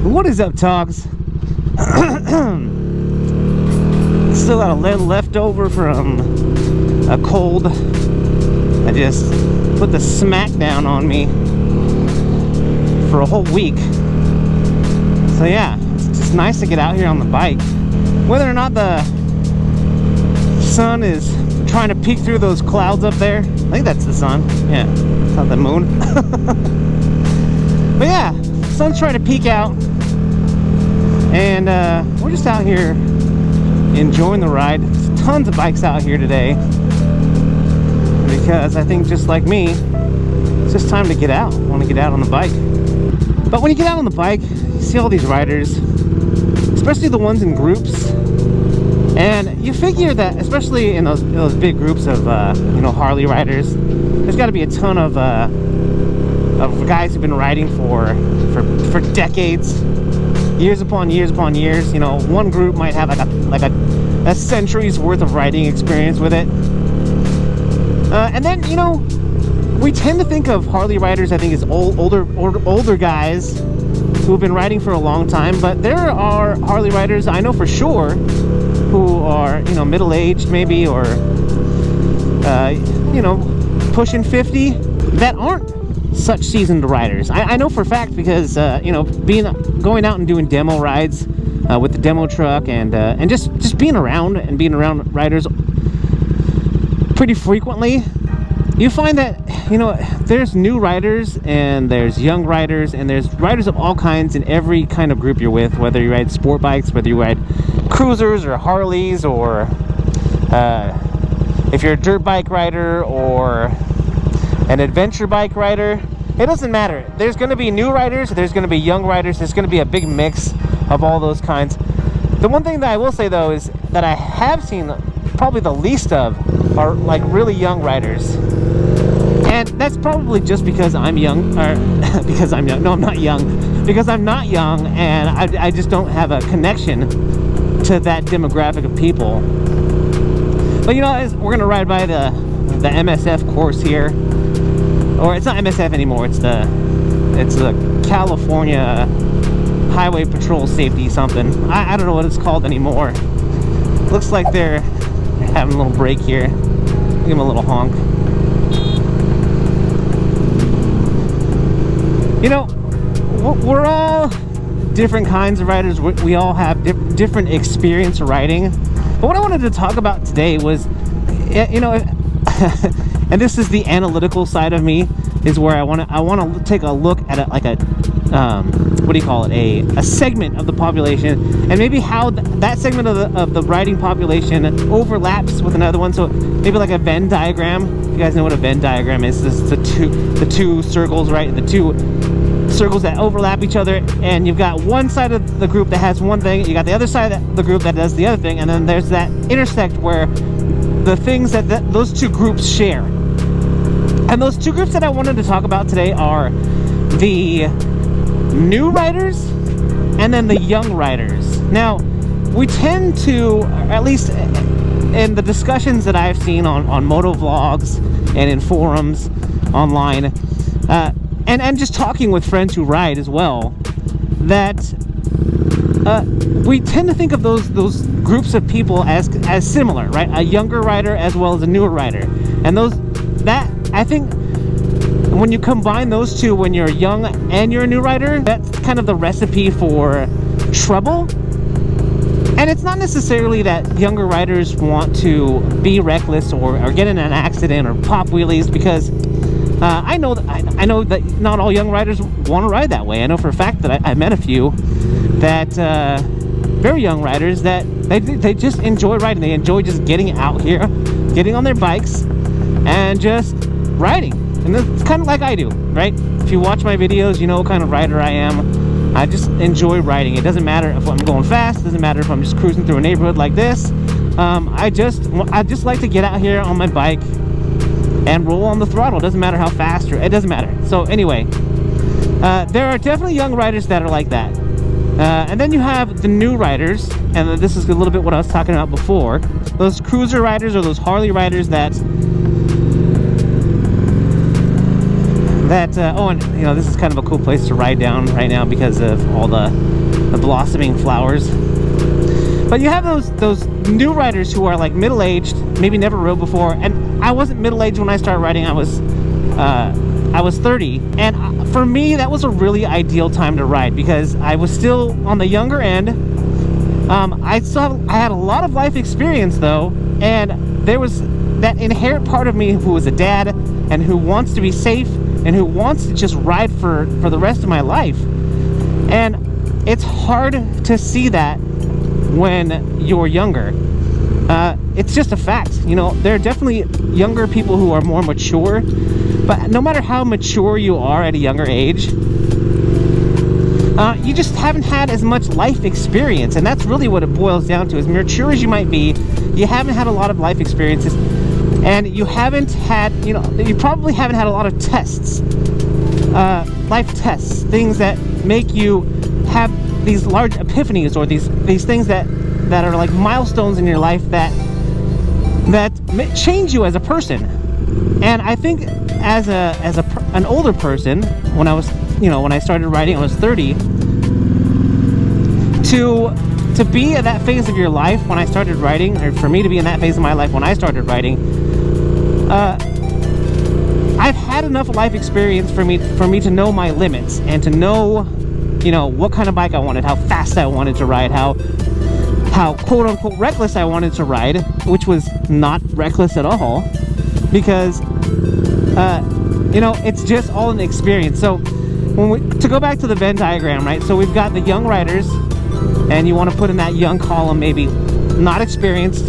What is up, T.O.Gs? Still got a little left over from a cold. I just put the smack down on me for a whole week. So yeah, it's just nice to get out here on the bike. Whether or not the sun is trying to peek through those clouds up there. I think that's the sun. Yeah, it's not the moon. But yeah, the sun's trying to peek out. And we're just out here enjoying the ride. There's tons of bikes out here today because I think, just like me, it's just time to get out. I want to get out on the bike. But when you get out on the bike, you see all these riders, especially the ones in groups, and you figure that, especially in those big groups of Harley riders, there's got to be a ton of guys who've been riding for decades. Years upon years upon years. One group might have like a century's worth of riding experience with it. And then, we tend to think of Harley riders, I think, as older guys who have been riding for a long time. But there are Harley riders, I know for sure, who are, middle-aged maybe, or, pushing 50, that aren't such seasoned riders. I know for a fact because going out and doing demo rides with the demo truck and just being around riders pretty frequently, you find that there's new riders and there's young riders and there's riders of all kinds in every kind of group you're with, whether you ride sport bikes, whether you ride cruisers or Harleys, or if you're a dirt bike rider or an adventure bike rider. It doesn't matter. There's going to be new riders, there's going to be young riders, there's going to be a big mix of all those kinds. The one thing that I will say, though, is that I have seen probably the least of are like really young riders. And that's probably just because I'm young, or because I'm young. No, I'm not young. Because I'm not young, and I just don't have a connection to that demographic of people. But we're going to ride by the MSF course here. Or it's not MSF anymore, it's the California Highway Patrol Safety something. I don't know what it's called anymore. Looks like they're having a little break here. Give them a little honk. We're all different kinds of riders. We all have different experience riding. But what I wanted to talk about today was, and this is the analytical side of me, is where I want to take a look at a segment of the population, and maybe how that segment of the riding population overlaps with another one. So maybe like a Venn diagram. If you guys know what a Venn diagram is, this is the two circles, right? The two circles that overlap each other, and you've got one side of the group that has one thing, you got the other side of the group that does the other thing, and then there's that intersect where the things that those two groups share. And those two groups that I wanted to talk about today are the new riders and then the young riders. Now, we tend to, at least in the discussions that I've seen on moto vlogs and in forums online, and just talking with friends who ride as well, that we tend to think of those groups of people as similar, right? A younger rider as well as a newer rider. And I think when you combine those two, when you're young and you're a new rider, that's kind of the recipe for trouble. And it's not necessarily that younger riders want to be reckless or get in an accident or pop wheelies, because I know that not all young riders want to ride that way. I know for a fact that I met a few that very young riders that they just enjoy riding. They enjoy just getting out here, getting on their bikes, and just riding. And that's kind of like I do, right? If you watch my videos, you know what kind of rider I am. I just enjoy riding. It doesn't matter if I'm going fast. It doesn't matter if I'm just cruising through a neighborhood like this. I just like to get out here on my bike and roll on the throttle. It doesn't matter how fast, or it doesn't matter. So anyway, there are definitely young riders that are like that. And then you have the new riders, and this is a little bit what I was talking about before. Those cruiser riders or those Harley riders that oh, and you know, this is kind of a cool place to ride down right now because of all the blossoming flowers. But you have those new riders who are like middle-aged, maybe never rode before. And I wasn't middle-aged when I started riding. I was 30, and for me that was a really ideal time to ride because I was still on the younger end. I had a lot of life experience though, and there was that inherent part of me who was a dad and who wants to be safe and who wants to just ride for the rest of my life. And it's hard to see that when you're younger. It's just a fact. You know, there are definitely younger people who are more mature, but no matter how mature you are at a younger age, you just haven't had as much life experience. And that's really what it boils down to. As mature as you might be, you haven't had a lot of life experiences, and you haven't had, you know, you probably haven't had a lot of tests, life tests, things that make you have these large epiphanies, or these things that are like milestones in your life that change you as a person. And I think as an older person, when I was, you know, when I started riding, I was 30. To be at that phase of your life when I started riding, or for me to be in that phase of my life when I started riding, I've had enough life experience for me to know my limits and to know, you know, what kind of bike I wanted, how fast I wanted to ride, how quote-unquote reckless I wanted to ride, which was not reckless at all, because you know, it's just all an experience. So to go back to the Venn diagram, right, so we've got the young riders, and you want to put in that young column maybe not experienced.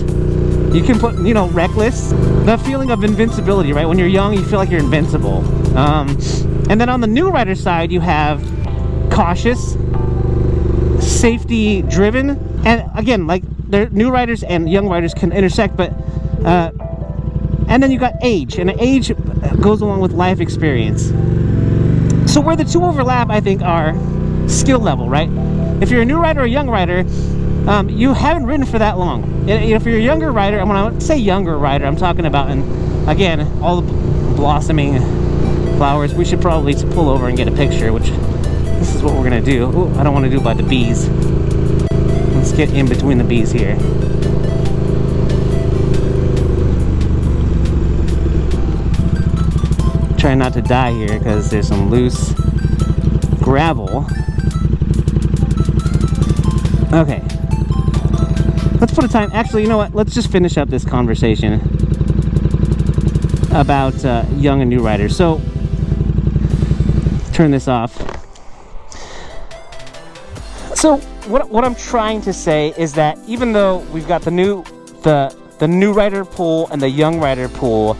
You can put, you know, reckless, the feeling of invincibility, right? When you're young, you feel like you're invincible. And then on the new rider side, you have cautious, safety driven, and again, like, the new riders and young riders can intersect, but and then you got age, and age goes along with life experience. So where the two overlap, I think, are skill level, right? If you're a new rider or a young rider, you haven't ridden for that long. If you're a younger rider, and when I say younger rider, I'm talking about, and again, all the blossoming flowers. We should probably pull over and get a picture, which this is what we're gonna do. Ooh, I don't want to do by the bees. Let's get in between the bees here. Try not to die here because there's some loose gravel. Okay, let's put a time. Actually, you know what? Let's just finish up this conversation about young and new riders. So, turn this off. So, what I'm trying to say is that even though we've got the new rider pool and the young rider pool,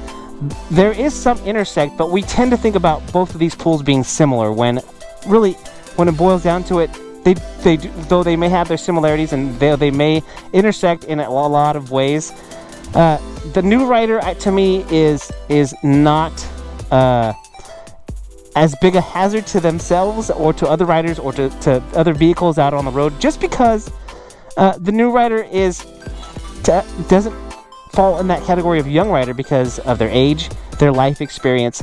there is some intersect, but we tend to think about both of these pools being similar when really, when it boils down to it, they do, though they may have their similarities and they may intersect in a lot of ways. The new rider, to me, is not as big a hazard to themselves or to other riders or to other vehicles out on the road, just because the new rider doesn't fall in that category of young rider because of their age, their life experience,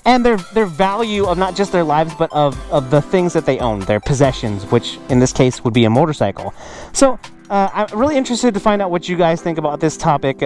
and their value of not just their lives, but of the things that they own, their possessions, which in this case would be a motorcycle. So I'm really interested to find out what you guys think about this topic.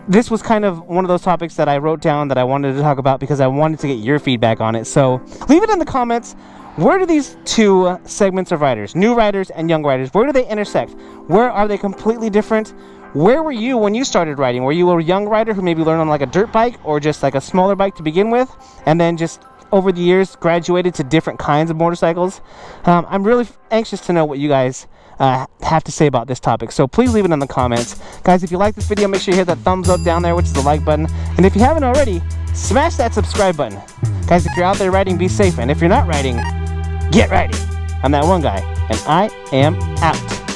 This was kind of one of those topics that I wrote down that I wanted to talk about because I wanted to get your feedback on it. So leave it in the comments. Where do these two segments of riders, new riders and young riders, where do they intersect? Where are they completely different? Where were you when you started riding? Were you a young rider who maybe learned on like a dirt bike or just like a smaller bike to begin with, and then just over the years graduated to different kinds of motorcycles? I'm really anxious to know what you guys have to say about this topic, so please leave it in the comments. Guys, if you like this video, make sure you hit that thumbs up down there, which is the like button, and if you haven't already, smash that subscribe button. Guys, if you're out there riding, be safe, and if you're not riding, get riding. I'm that one guy, and I am out.